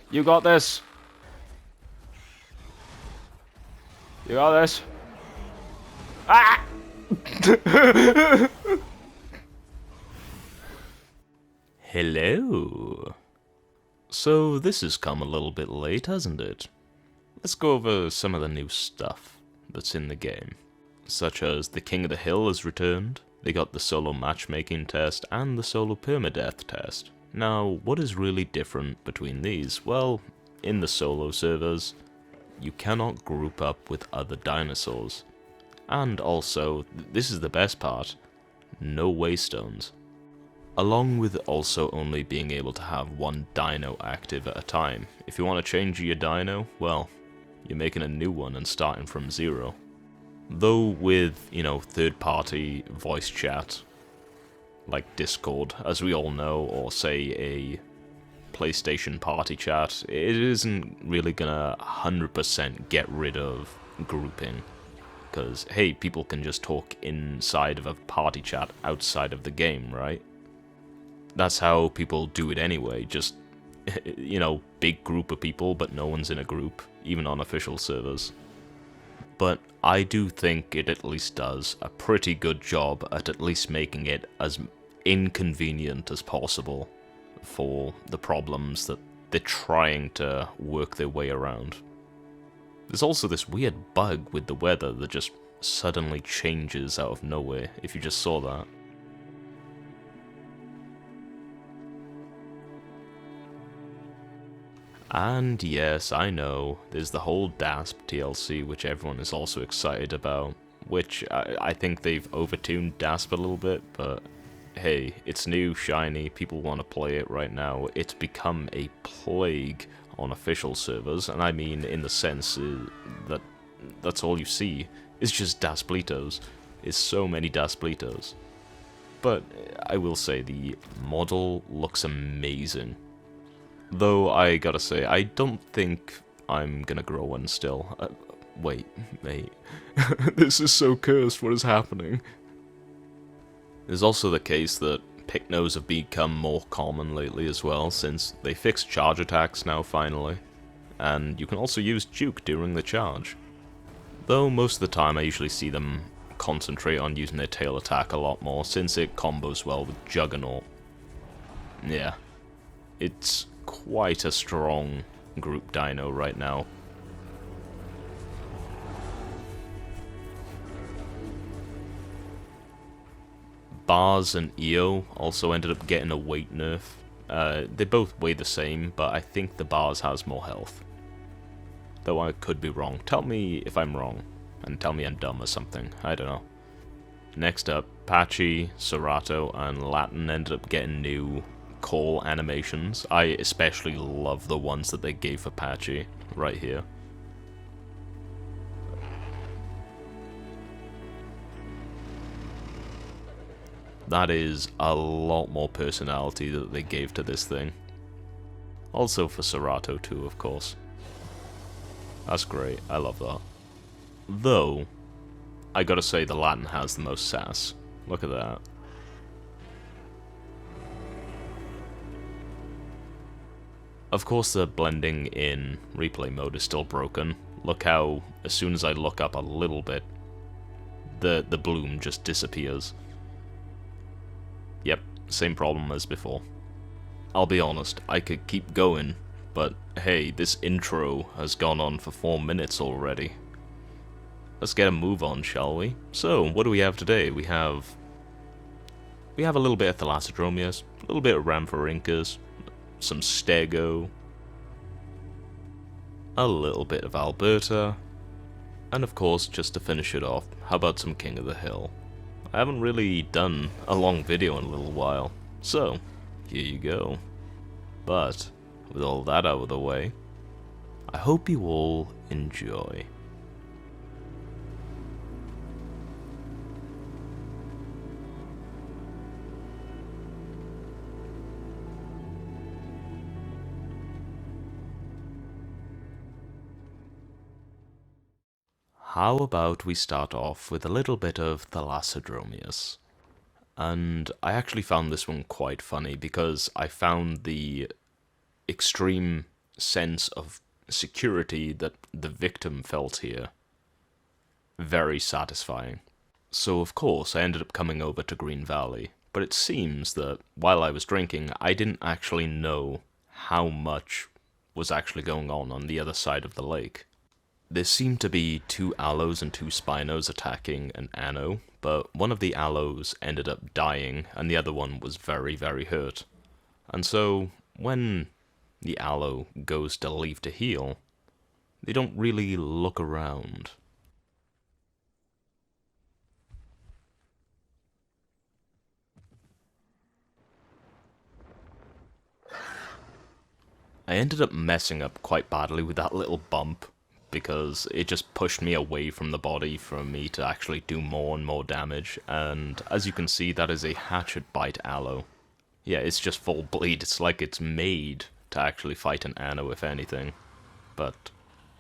You got this. You got this. Ah! Hello. So this has come a little bit late, hasn't it? Let's go over some of the new stuff that's in the game. Such as the King of the Hill has returned, they got the solo matchmaking test and the solo permadeath test. Now, what is really different between these? Well, in the solo servers, you cannot group up with other dinosaurs. And also, this is the best part, no waystones. Along with also only being able to have one dino active at a time. If you want to change your dino, well, you're making a new one and starting from zero. Though with, third-party voice chat, like Discord, as we all know, or say a PlayStation party chat, it isn't really gonna 100% get rid of grouping. Because, hey, people can just talk inside of a party chat outside of the game, right? That's how people do it anyway, just, big group of people, but no one's in a group, even on official servers. But I do think it at least does a pretty good job at least making it as inconvenient as possible for the problems that they're trying to work their way around. There's also this weird bug with the weather that just suddenly changes out of nowhere, if you just saw that. And yes, I know, there's the whole DASP TLC, which everyone is also excited about, which I think they've overtuned DASP a little bit, but hey, it's new, shiny, people want to play it right now. It's become a plague on official servers, and I mean in the sense that that's all you see, is just Dasplitos. It's so many Dasplitos. But I will say, the model looks amazing. Though, I gotta say, I don't think I'm gonna grow one still. Wait, mate. This is so cursed, what is happening? There's also the case that Pycnos have become more common lately as well, since they fixed charge attacks now finally. And you can also use Juke during the charge. Though most of the time I usually see them concentrate on using their tail attack a lot more, since it combos well with Juggernaut. Yeah. It's quite a strong group dino right now. Bars and Eo also ended up getting a weight nerf. They both weigh the same, but I think the Bars has more health. Though I could be wrong. Tell me if I'm wrong, and tell me I'm dumb or something. I don't know. Next up, Patchy, Serato, and Latin ended up getting new call animations. I especially love the ones that they gave for Patchy, right here. That is a lot more personality that they gave to this thing. Also for Serato too, of course. That's great, I love that. Though, I gotta say the Latin has the most sass. Look at that. Of course the blending in replay mode is still broken. Look how, as soon as I look up a little bit, the bloom just disappears. Yep, same problem as before. I'll be honest, I could keep going, but hey, this intro has gone on for 4 minutes already. Let's get a move on, shall we? So, what do we have today? We have a little bit of Thalassassin, a little bit of Rhamph, some stego, a little bit of Alberta, and of course, just to finish it off, how about some King of the Hill? I haven't really done a long video in a little while, so here you go. But with all that out of the way, I hope you all enjoy. How about we start off with a little bit of Thalassassin? And I actually found this one quite funny because I found the extreme sense of security that the victim felt here very satisfying. So of course I ended up coming over to Green Valley, but it seems that while I was drinking, I didn't actually know how much was actually going on the other side of the lake. There seemed to be 2 allos and 2 spinos attacking an anno, but one of the allos ended up dying and the other one was very, very hurt. And so when the allo goes to leave to heal, they don't really look around. I ended up messing up quite badly with that little bump, because it just pushed me away from the body for me to actually do more and more damage, and as you can see, that is a hatchet bite allo. Yeah, it's just full bleed. It's like it's made to actually fight an anno, if anything, but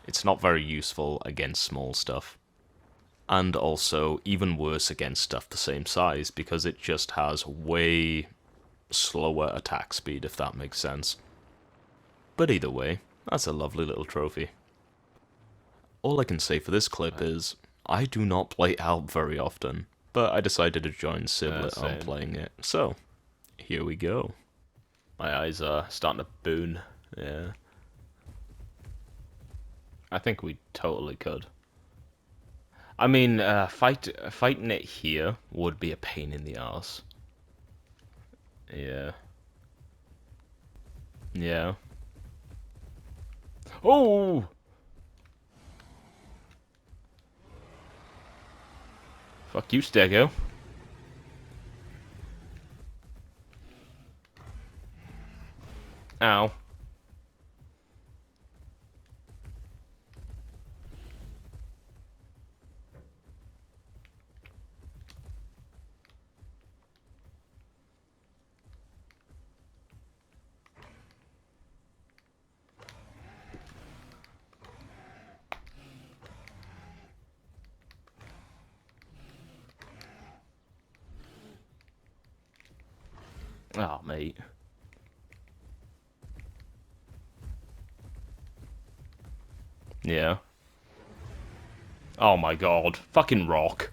it's not very useful against small stuff. And also, even worse against stuff the same size, because it just has way slower attack speed, if that makes sense. But either way, that's a lovely little trophy. All I can say for this clip is, I do not play Alp very often, but I decided to join Siblet on playing it, so here we go. My eyes are starting to boon, yeah. I think we totally could. I mean, fighting it here would be a pain in the ass. Yeah. Yeah. Oh! Fuck you, Stego. Ow. Oh, mate. Yeah. Oh my god. Fucking rock.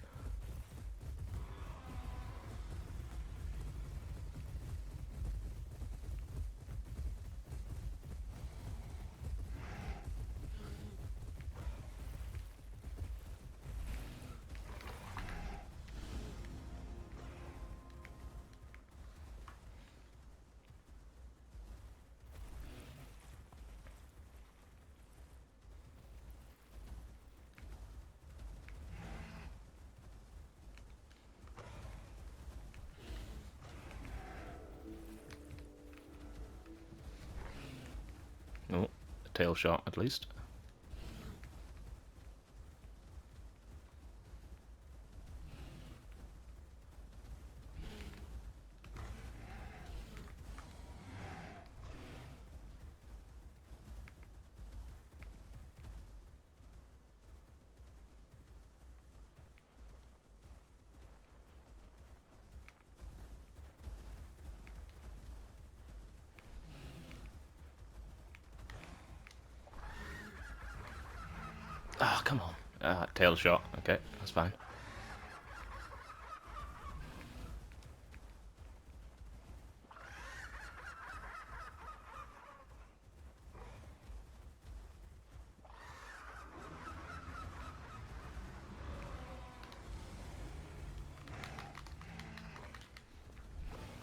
Oh, a tail shot at least. Ah, oh, come on. Tail shot. Okay, that's fine.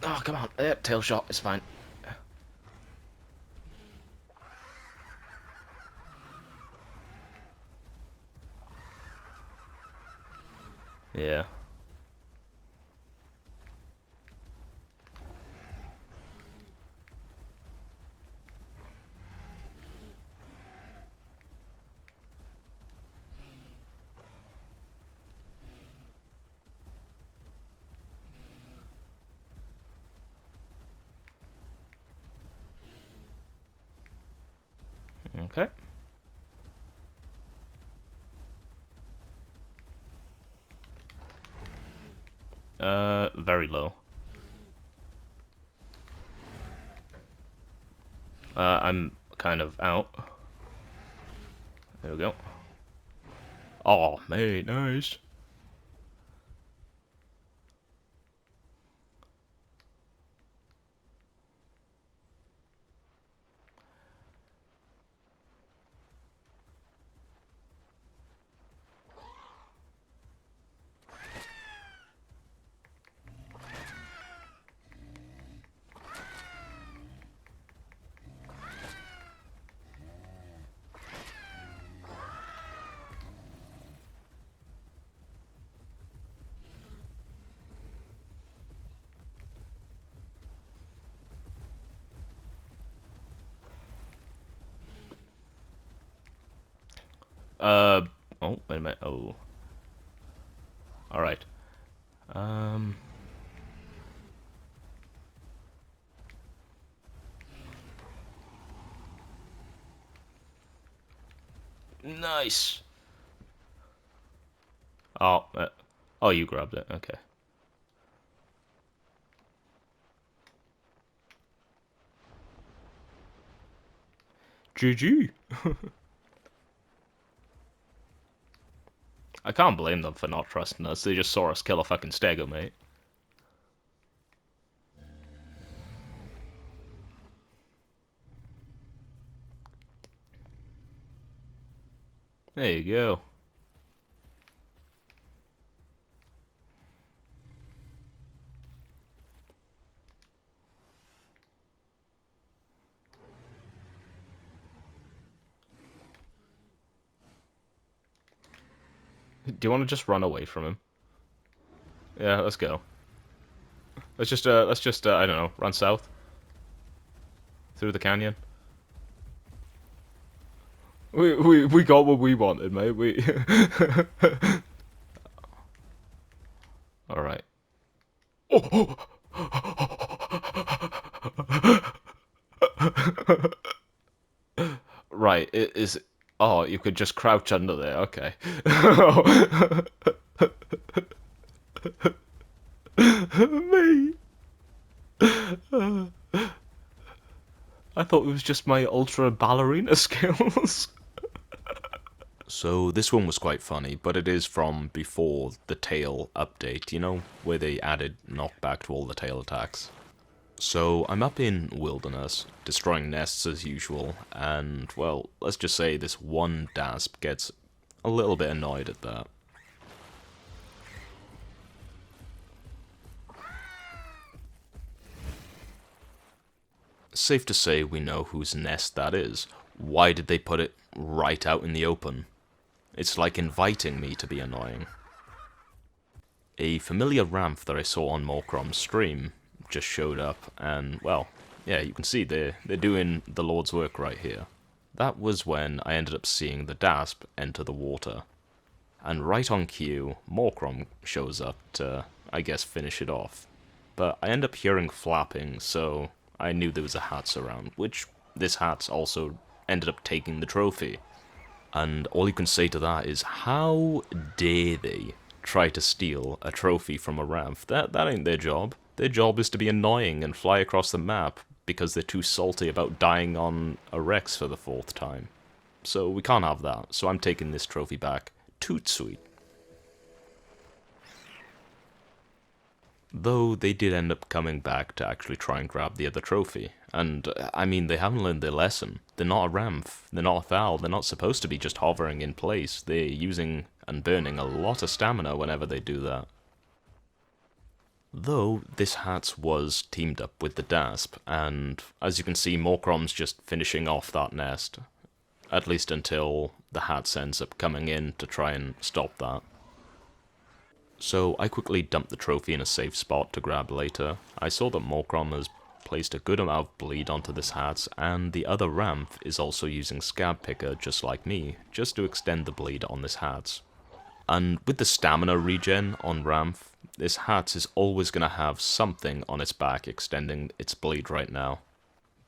Oh, come on. Tail shot. It's fine. Yeah. Okay. Very low. I'm kind of out. There we go. Oh, mate, nice. Oh, wait a minute. Oh. Alright. Nice. Oh, oh, you grabbed it. Okay. GG. I can't blame them for not trusting us. They just saw us kill a fucking stego, mate. There you go. Do you want to just run away from him? Yeah, let's go. Let's just I don't know, run south through the canyon. We got what we wanted, mate. We. All right. Oh. Right. It is. Oh, you could just crouch under there. Okay. Me. I thought it was just my ultra ballerina skills. So this one was quite funny, but it is from before the tail update, you know, where they added knockback to all the tail attacks. So I'm up in Wilderness, destroying nests as usual, and, well, let's just say this one dasp gets a little bit annoyed at that. Safe to say we know whose nest that is. Why did they put it right out in the open? It's like inviting me to be annoying. A familiar Rhamph that I saw on Morcrom's stream just showed up, and, well, yeah, you can see they're doing the Lord's work right here. That was when I ended up seeing the dasp enter the water. And right on cue, Morcrom shows up to, I guess, finish it off. But I end up hearing flapping, so I knew there was a Hats around, which this Hats also ended up taking the trophy. And all you can say to that is, how dare they try to steal a trophy from a Rhamph? That ain't their job. Their job is to be annoying and fly across the map because they're too salty about dying on a Rex for the 4th time. So we can't have that, so I'm taking this trophy back. Toot sweet. Though they did end up coming back to actually try and grab the other trophy. And, I mean, they haven't learned their lesson. They're not a Rhamph, they're not a Thal, they're not supposed to be just hovering in place. They're using and burning a lot of stamina whenever they do that. Though, this Hats was teamed up with the Dasp, and as you can see, Morcrom's just finishing off that nest. At least until the Hats ends up coming in to try and stop that. So I quickly dumped the trophy in a safe spot to grab later. I saw that Morcrom has placed a good amount of bleed onto this Hats, and the other Rhamph is also using Scab Picker just like me, just to extend the bleed on this Hats. And with the stamina regen on Rhamph, this Hats is always going to have something on its back extending its bleed right now.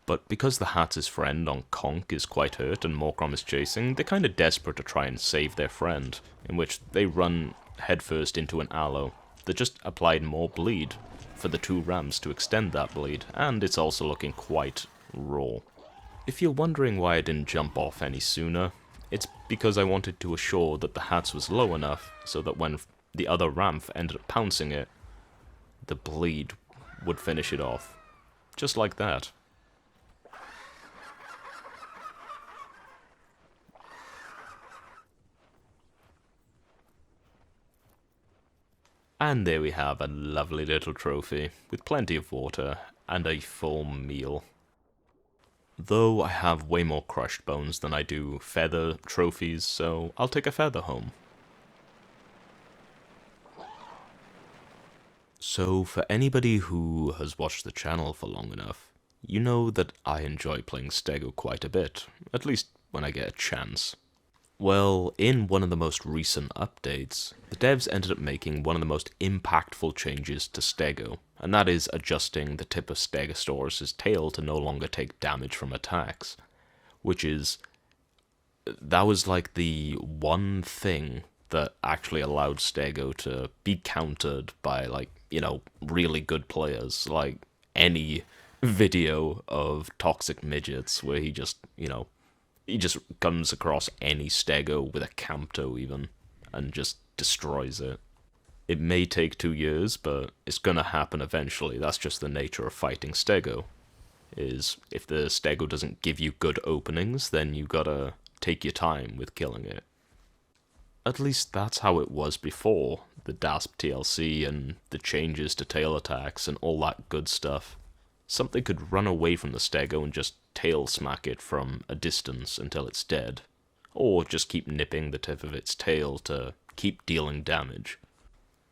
But because the Hats' friend on Conk is quite hurt and Morcrom is chasing, they're kind of desperate to try and save their friend, in which they run headfirst into an allo that just applied more bleed for the 2 Rams to extend that bleed, and it's also looking quite raw. If you're wondering why I didn't jump off any sooner, it's because I wanted to assure that the hatch was low enough so that when the other Rhamph ended up pouncing it, the bleed would finish it off. Just like that. And there we have a lovely little trophy, with plenty of water, and a full meal. Though I have way more crushed bones than I do feather trophies, so I'll take a feather home. So for anybody who has watched the channel for long enough, you know that I enjoy playing stego quite a bit, at least when I get a chance. Well, in one of the most recent updates, the devs ended up making one of the most impactful changes to stego, and that is adjusting the tip of Stegosaurus's tail to no longer take damage from attacks, that was like the one thing that actually allowed stego to be countered by, like, really good players, like any video of toxic midgets where he just comes across any stego with a campto even, and just destroys it. It may take 2 years, but it's gonna happen eventually. That's just the nature of fighting stego, is if the stego doesn't give you good openings, then you gotta take your time with killing it. At least that's how it was before the DASP TLC and the changes to tail attacks and all that good stuff. Something could run away from the stego and just tail smack it from a distance until it's dead, or just keep nipping the tip of its tail to keep dealing damage.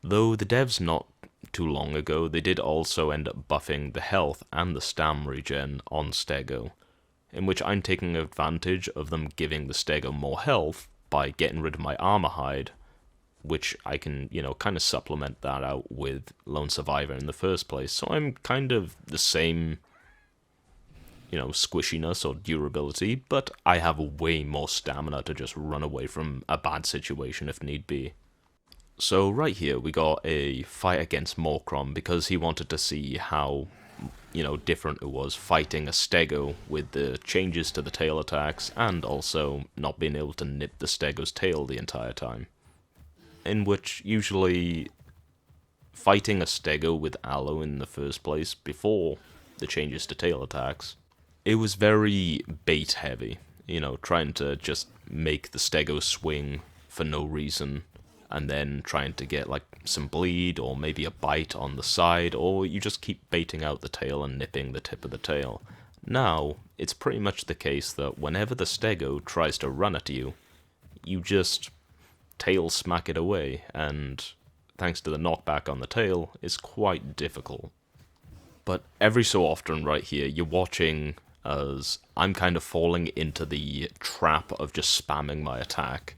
Though the devs not too long ago, they did also end up buffing the health and the stam regen on stego, in which I'm taking advantage of them giving the stego more health by getting rid of my armor hide, which I can, kind of supplement that out with Lone Survivor in the first place. So I'm kind of the same, squishiness or durability, but I have way more stamina to just run away from a bad situation if need be. So right here we got a fight against Morcrom because he wanted to see how, different it was fighting a stego with the changes to the tail attacks and also not being able to nip the stego's tail the entire time. In which usually fighting a stego with allo in the first place before the changes to tail attacks, it was very bait heavy, trying to just make the stego swing for no reason, and then trying to get like some bleed or maybe a bite on the side, or you just keep baiting out the tail and nipping the tip of the tail. Now, it's pretty much the case that whenever the stego tries to run at you, you just tail smack it away, and thanks to the knockback on the tail, it's quite difficult. But every so often right here, you're watching as I'm kind of falling into the trap of just spamming my attack,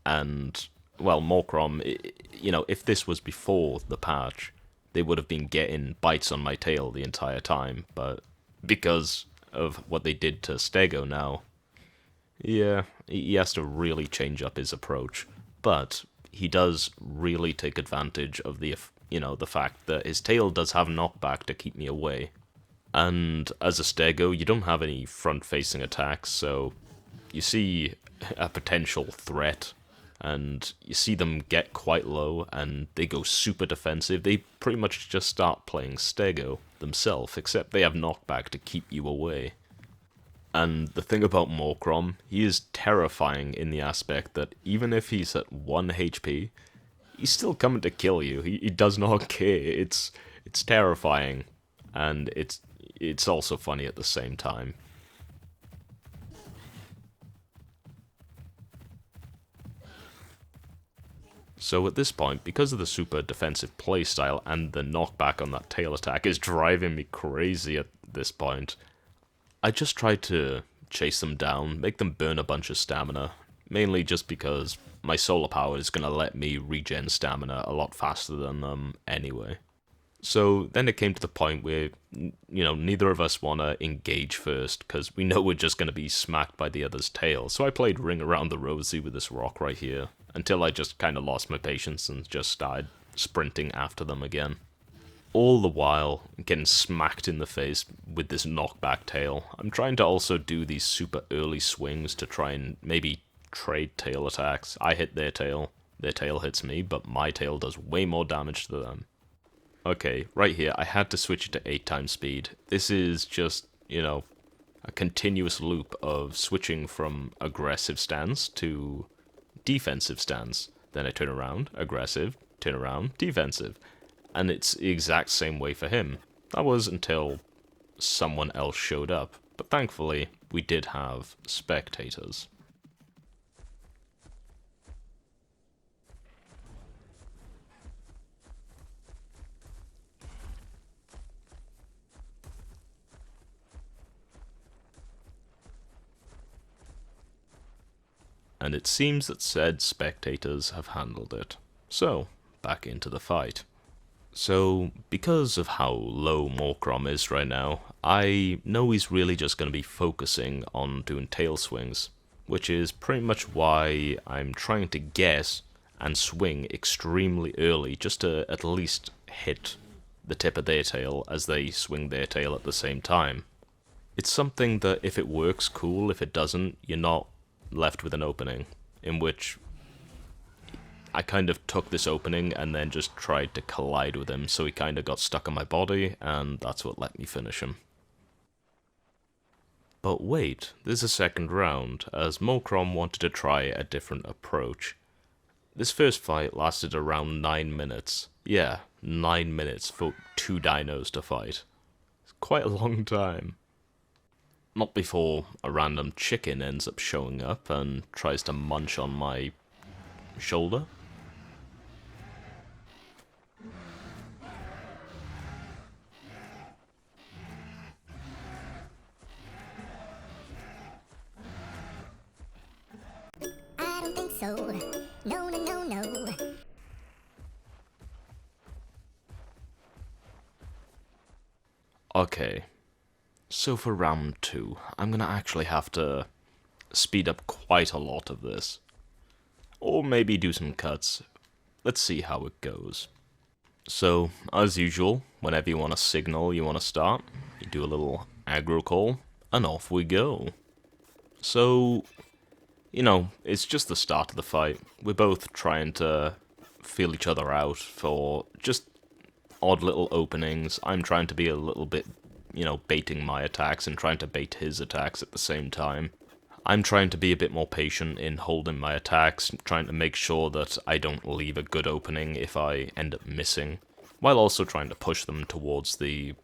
and, well, Morcrom, if this was before the patch, they would have been getting bites on my tail the entire time, but because of what they did to stego now, yeah, he has to really change up his approach. But he does really take advantage of the fact that his tail does have knockback to keep me away. And as a stego, you don't have any front-facing attacks, so you see a potential threat, and you see them get quite low, and they go super defensive. They pretty much just start playing stego themselves, except they have knockback to keep you away. And the thing about Morcrom, he is terrifying in the aspect that even if he's at 1 HP, he's still coming to kill you. He does not care. It's terrifying, and it's also funny at the same time. So at this point, because of the super defensive playstyle and the knockback on that tail attack is driving me crazy at this point, I just tried to chase them down, make them burn a bunch of stamina, mainly just because my solar power is going to let me regen stamina a lot faster than them anyway. So then it came to the point where, neither of us want to engage first, because we know we're just going to be smacked by the other's tail. So I played Ring Around the Rosie with this rock right here, until I just kind of lost my patience and just started sprinting after them again. all the while getting smacked in the face with this knockback tail. I'm trying to also do these super early swings to try and maybe trade tail attacks. I hit their tail hits me, but my tail does way more damage to them. Okay, right here, I had to switch it to 8 times speed. This is just, a continuous loop of switching from aggressive stance to defensive stance. Then I turn around, aggressive, turn around, defensive. And it's the exact same way for him. That was until someone else showed up. But thankfully, we did have spectators. And it seems that said spectators have handled it. So, back into the fight. So, because of how low Morcrom is right now, I know he's really just going to be focusing on doing tail swings, which is pretty much why I'm trying to guess and swing extremely early just to at least hit the tip of their tail as they swing their tail at the same time. It's something that if it works, cool. If it doesn't, you're not left with an opening, in which I kind of took this opening and then just tried to collide with him, so he kind of got stuck on my body, and that's what let me finish him. But wait, there's a second round, as Morcrom wanted to try a different approach. This first fight lasted around 9 minutes. Yeah, 9 minutes for 2 dinos to fight. It's quite a long time. Not before a random chicken ends up showing up and tries to munch on my shoulder. I don't think so. No, no, no, no. Okay. So for round 2, I'm gonna actually have to speed up quite a lot of this. Or maybe do some cuts. Let's see how it goes. So, as usual, whenever you want to signal you want to start, you do a little aggro call, and off we go. So, it's just the start of the fight. We're both trying to feel each other out for just odd little openings. I'm trying to be a little bit baiting my attacks and trying to bait his attacks at the same time. I'm trying to be a bit more patient in holding my attacks, trying to make sure that I don't leave a good opening if I end up missing, while also trying to push them towards the,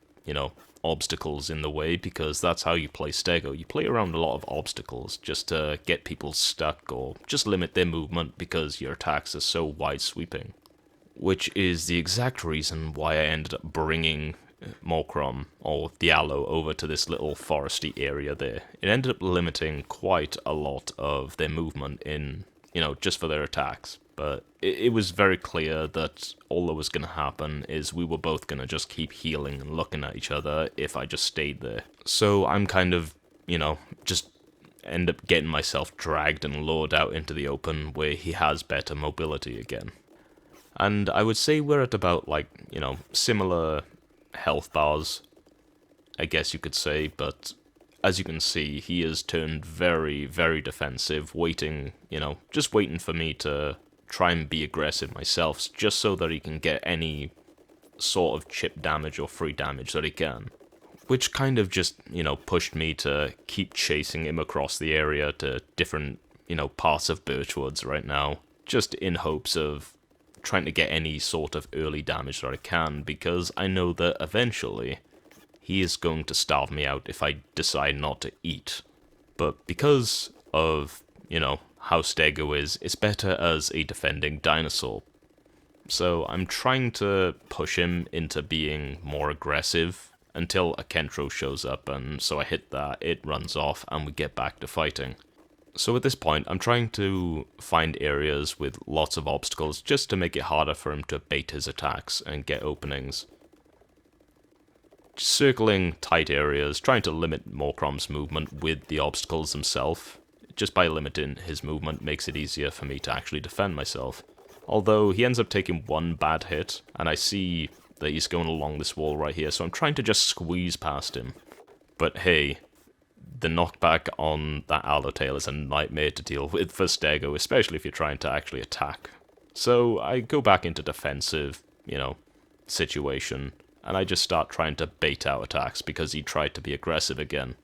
obstacles in the way, because that's how you play stego. You play around a lot of obstacles just to get people stuck or just limit their movement because your attacks are so wide-sweeping. Which is the exact reason why I ended up bringing Morcrom, or the allo, over to this little foresty area there. It ended up limiting quite a lot of their movement in, just for their attacks. But it was very clear that all that was going to happen is we were both going to just keep healing and looking at each other if I just stayed there. So I'm kind of, just end up getting myself dragged and lured out into the open where he has better mobility again. And I would say we're at about, similar health bars, I guess you could say, but as you can see, he has turned very, very defensive, waiting, just waiting for me to try and be aggressive myself, just so that he can get any sort of chip damage or free damage that he can. Which kind of just, pushed me to keep chasing him across the area to different, parts of Birchwoods right now, just in hopes of trying to get any sort of early damage that I can, because I know that eventually he is going to starve me out if I decide not to eat. But because of, how stego is, it's better as a defending dinosaur. So I'm trying to push him into being more aggressive until a Kentro shows up, and so I hit that, it runs off, and we get back to fighting. So at this point, I'm trying to find areas with lots of obstacles just to make it harder for him to bait his attacks and get openings. Circling tight areas, trying to limit Morcrom's movement with the obstacles themselves. Just by limiting his movement makes it easier for me to actually defend myself. Although he ends up taking one bad hit, and I see that he's going along this wall right here, so I'm trying to just squeeze past him. But hey, the knockback on that allo tail is a nightmare to deal with for stego, especially if you're trying to actually attack. So I go back into defensive, situation, and I just start trying to bait out attacks because he tried to be aggressive again.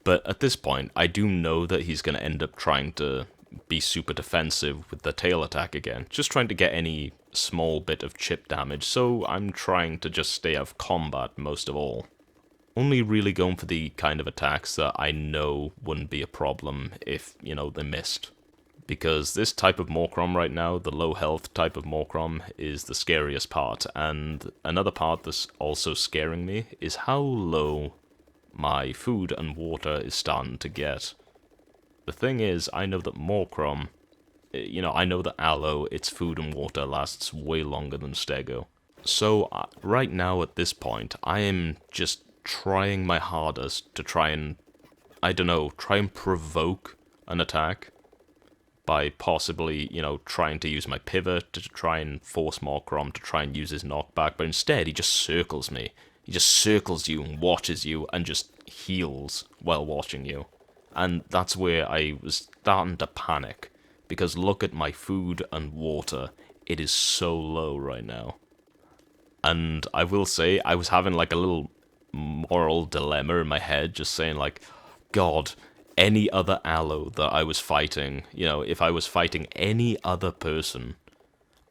But at this point, I do know that he's going to end up trying to be super defensive with the tail attack again, just trying to get any small bit of chip damage, so I'm trying to just stay out of combat most of all. Only really going for the kind of attacks that I know wouldn't be a problem if, they missed. Because this type of Morcrom right now, the low health type of Morcrom, is the scariest part, and another part that's also scaring me is how low my food and water is starting to get. The thing is, I know that Morcrom, I know that allo, its food and water lasts way longer than stego. So right now at this point, I am just trying my hardest to try and provoke an attack by possibly, trying to use my pivot to try and force Morcrom to try and use his knockback, but instead he just circles me. He just circles you and watches you and just heals while watching you. And that's where I was starting to panic, because look at my food and water, it is so low right now. And I will say, I was having like a little moral dilemma in my head, just saying like, God, any other allo that I was fighting, if I was fighting any other person,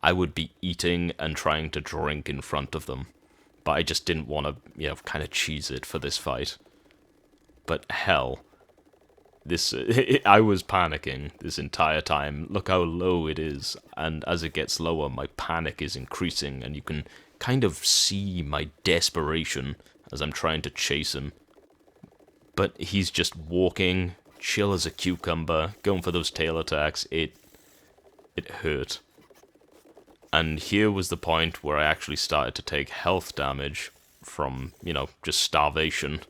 I would be eating and trying to drink in front of them. But I just didn't want to, kind of cheese it for this fight. But hell, I was panicking this entire time. Look how low it is, and as it gets lower, my panic is increasing, and you can kind of see my desperation as I'm trying to chase him. But he's just walking, chill as a cucumber, going for those tail attacks. It hurt. And here was the point where I actually started to take health damage from, just starvation.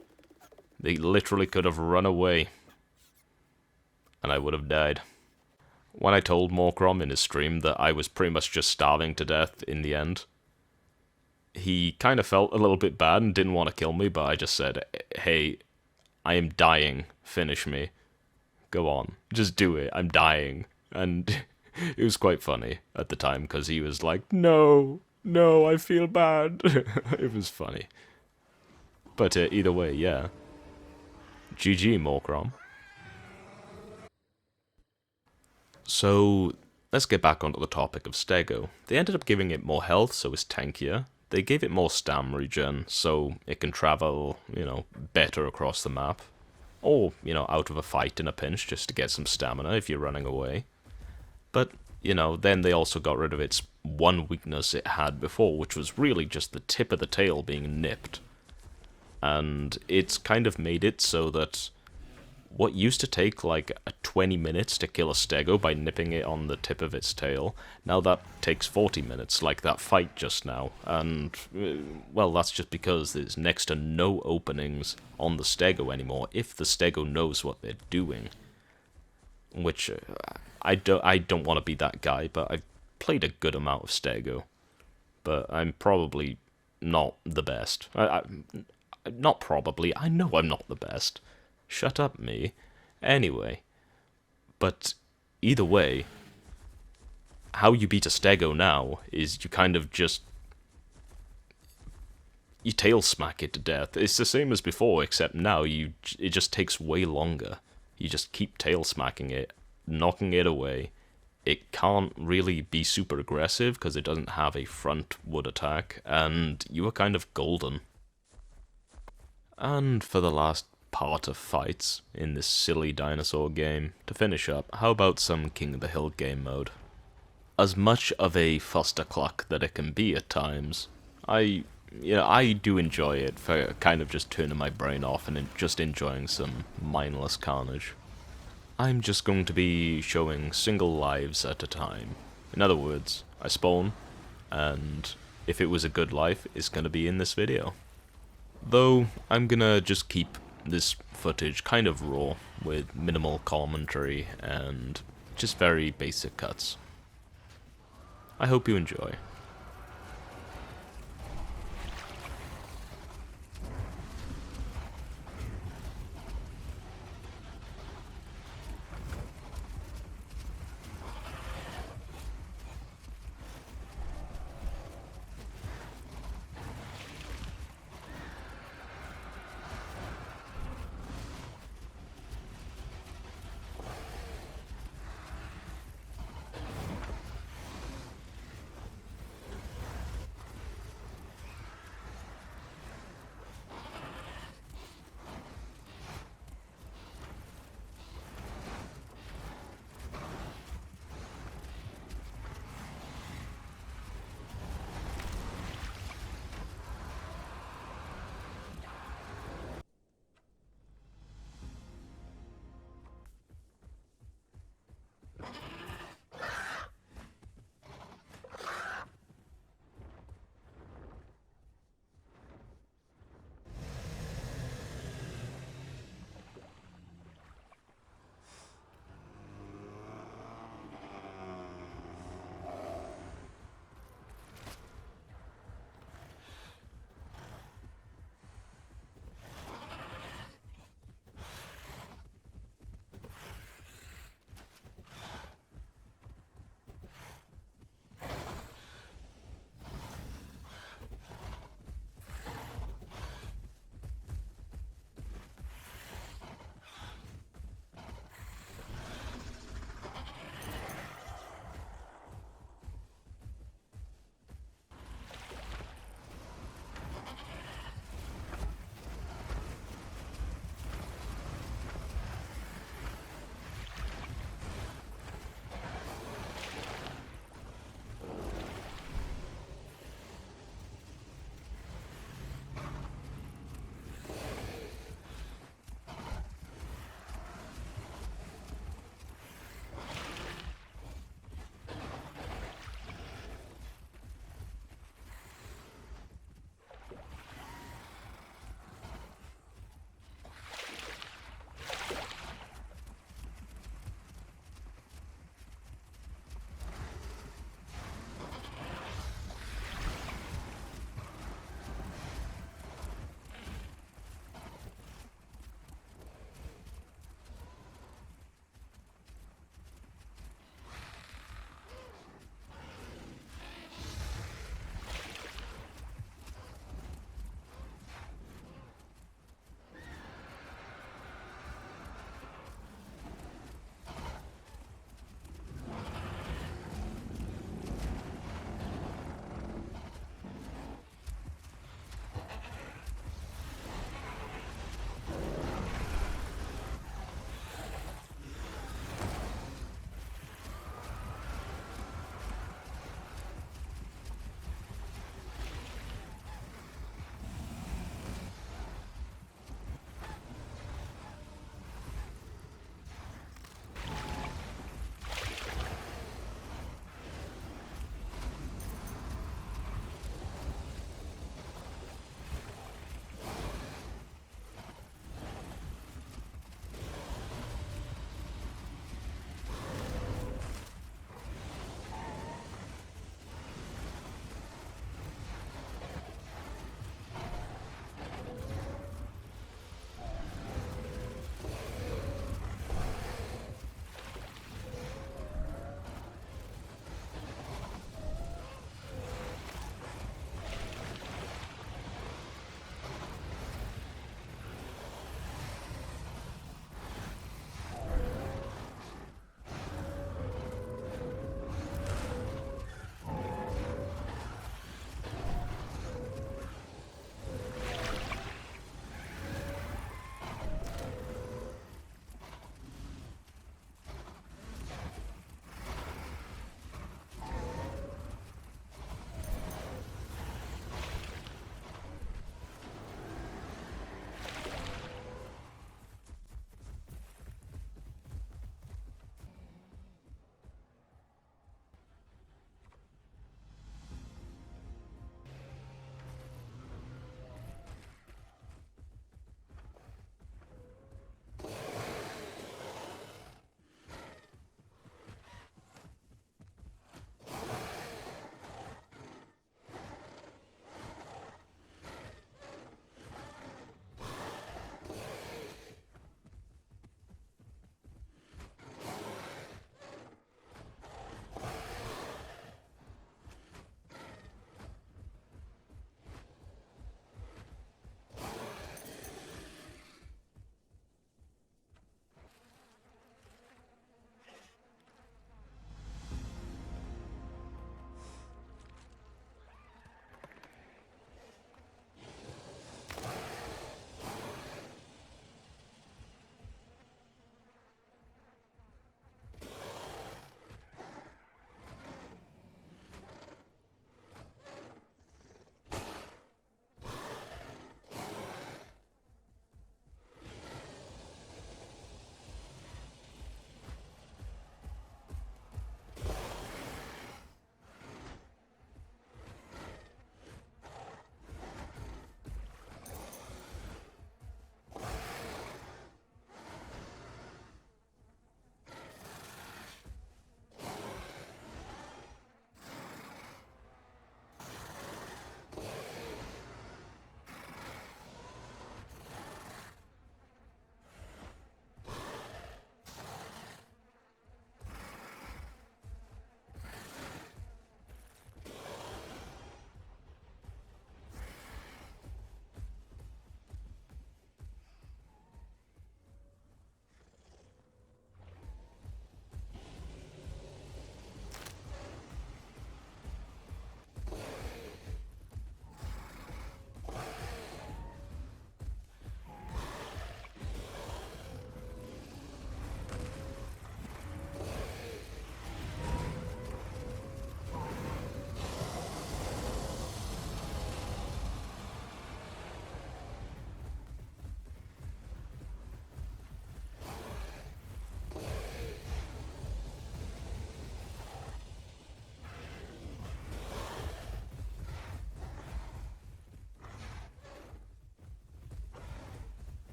They literally could have run away, and I would have died. When I told Morcrom in his stream that I was pretty much just starving to death in the end, he kind of felt a little bit bad and didn't want to kill me, but I just said, hey, I am dying, finish me. Go on, just do it, I'm dying. And it was quite funny at the time, because he was like, no, I feel bad. It was funny. But either way, yeah. GG, Morcrom. So, let's get back onto the topic of stego. They ended up giving it more health, so it's tankier. They gave it more stam regen, so it can travel, better across the map. Or, out of a fight in a pinch just to get some stamina if you're running away. But, then they also got rid of its one weakness it had before, which was really just the tip of the tail being nipped. And it's kind of made it so that what used to take like 20 minutes to kill a stego by nipping it on the tip of its tail, now that takes 40 minutes, like that fight just now. And, well, that's just because there's next to no openings on the stego anymore, if the stego knows what they're doing. Which, I don't want to be that guy, but I've played a good amount of stego. But I'm probably not the best. Not probably, I know I'm not the best. Shut up, me. Anyway. But either way, how you beat a stego now is you kind of just... you tail smack it to death. It's the same as before, except now it just takes way longer. You just keep tail smacking it, knocking it away. It can't really be super aggressive because it doesn't have a front wood attack, and you are kind of golden. And for the last part of fights in this silly dinosaur game, to finish up, how about some King of the Hill game mode? As much of a fustercluck that it can be at times, I do enjoy it for kind of just turning my brain off and just enjoying some mindless carnage. I'm just going to be showing single lives at a time. In other words, I spawn, and if it was a good life, it's going to be in this video. Though, I'm gonna just keep this footage kind of raw, with minimal commentary and just very basic cuts. I hope you enjoy.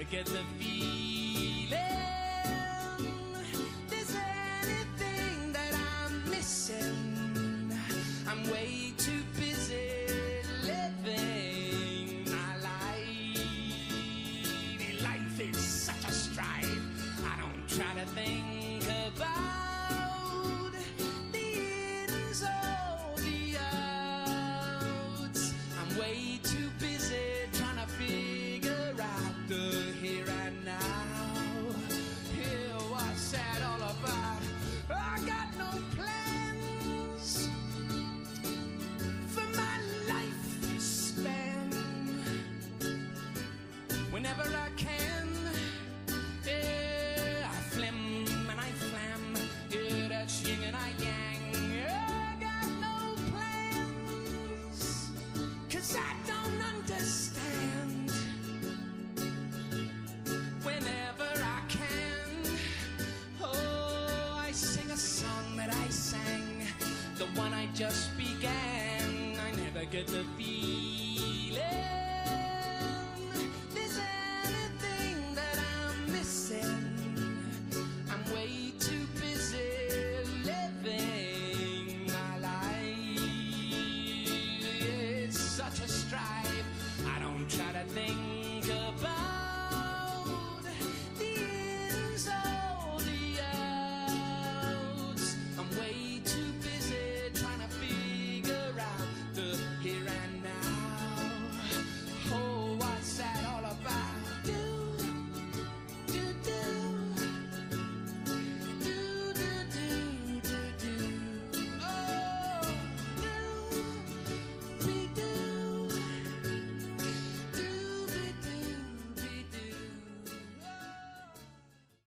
never get the feeling there's anything that I'm missing. I'm way too busy living my life. Life is such a strife. I don't try to think about the ins or the outs. I'm way too busy trying to figure out the here and now. Hear what's that all about? I got no plans for my lifespan. Whenever I can, yeah, I flim and I flam. Yeah, that's yin and I yang. I got no plans, 'cause I don't understand. Whenever I can, oh, I sing a song that I sang, the one I just began. I never get the feeling